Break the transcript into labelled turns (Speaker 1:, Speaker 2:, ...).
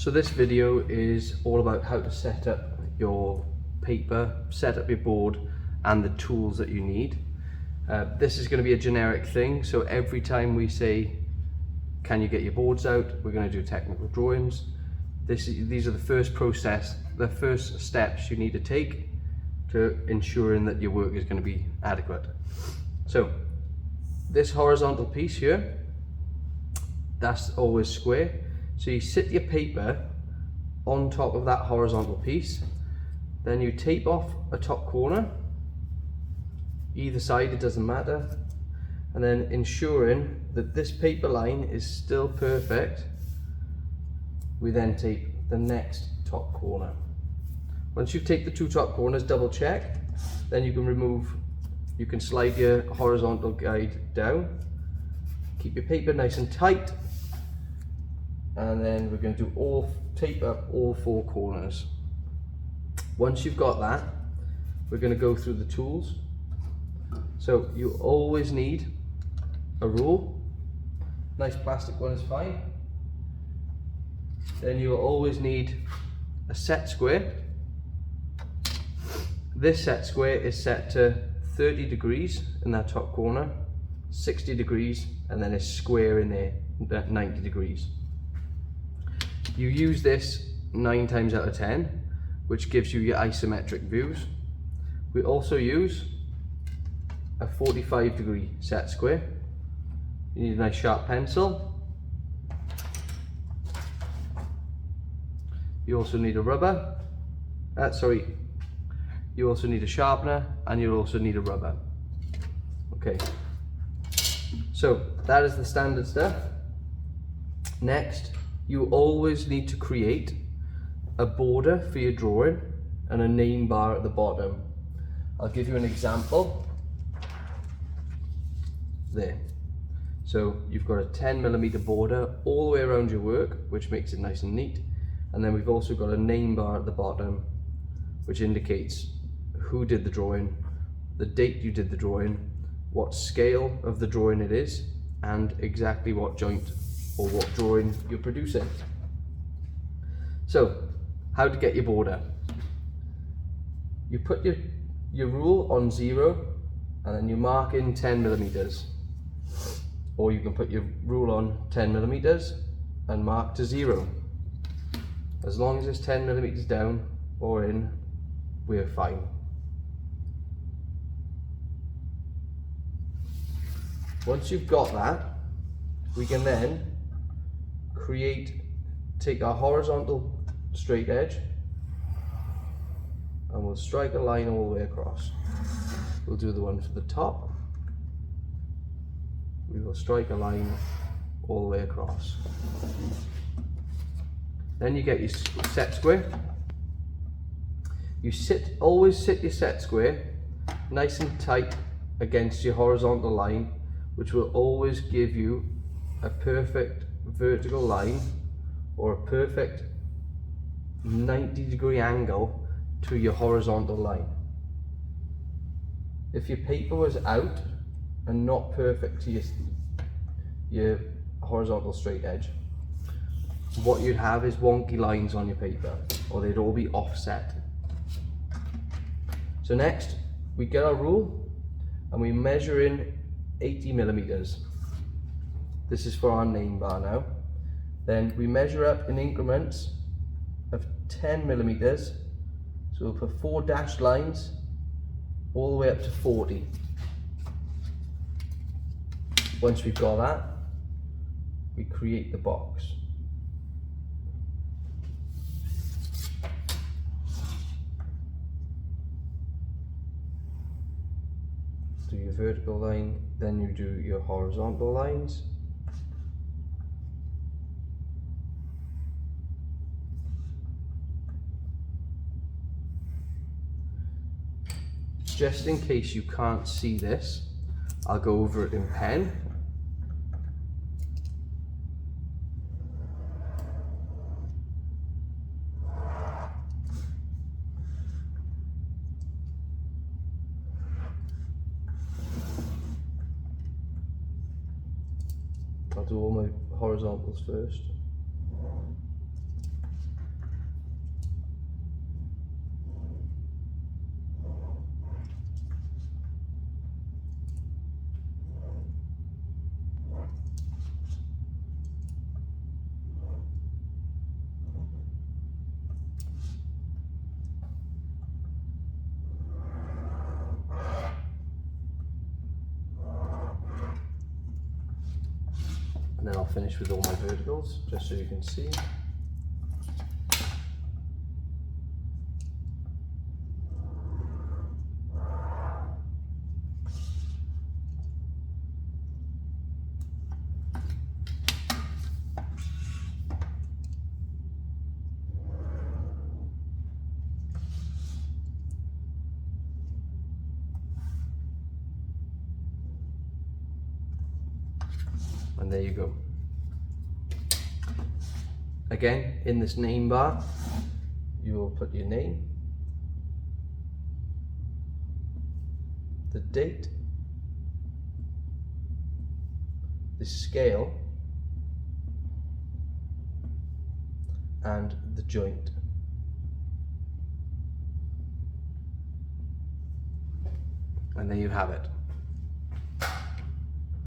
Speaker 1: So this video is all about how to set up your paper, set up your board and the tools that you need. This is going to be a generic thing, so every time we say can you get your boards out, we're going to do technical drawings. These are the first steps you need to take to ensuring that your work is going to be adequate. So this horizontal piece here, that's always square. So you sit your paper on top of that horizontal piece, then you tape off a top corner, either side, it doesn't matter, and then ensuring that this paper line is still perfect, we then tape the next top corner. Once you've taped the two top corners, double check, then you can slide your horizontal guide down, keep your paper nice and tight, and then we're going to tape up all four corners. Once you've got that, we're going to go through the tools. So you always need a rule, nice plastic one is fine. Then you'll always need a set square. This set square is set to 30 degrees in that top corner, 60 degrees, and then a square in there at 90 degrees. You use this 9 times out of 10, which gives you your isometric views. We also use a 45 degree set square. You need a nice sharp pencil. You also need a rubber. You also need a sharpener, and you also need a rubber. Okay, so that is the standard stuff. Next, you always need to create a border for your drawing and a name bar at the bottom. I'll give you an example. There. So you've got a 10mm border all the way around your work, which makes it nice and neat. And then we've also got a name bar at the bottom, which indicates who did the drawing, the date you did the drawing, what scale of the drawing it is, and exactly what joint or what drawing you're producing. So, how to get your border. You put your rule on 0 and then you mark in 10mm. Or you can put your rule on 10mm and mark to 0. As long as it's 10mm down or in, we're fine. Once you've got that, we can then take our horizontal straight edge and we'll strike a line all the way across. We'll do the one for the top. We will strike a line all the way across. Then you get your set square. You always sit your set square nice and tight against your horizontal line, which will always give you a perfect vertical line or a perfect 90-degree angle to your horizontal line. If your paper was out and not perfect to your horizontal straight edge, what you'd have is wonky lines on your paper, or they'd all be offset. So next, we get our rule and we measure in 80mm. This is for our name bar now. Then we measure up in increments of 10mm. So we'll put 4 dashed lines all the way up to 40. Once we've got that, we create the box. Do your vertical line, then you do your horizontal lines. Just in case you can't see this, I'll go over it in pen. I'll do all my horizontals first. And then I'll finish with all my verticals, just so you can see. And there you go. Again, in this name bar, you will put your name, the date, the scale, and the joint. And there you have it.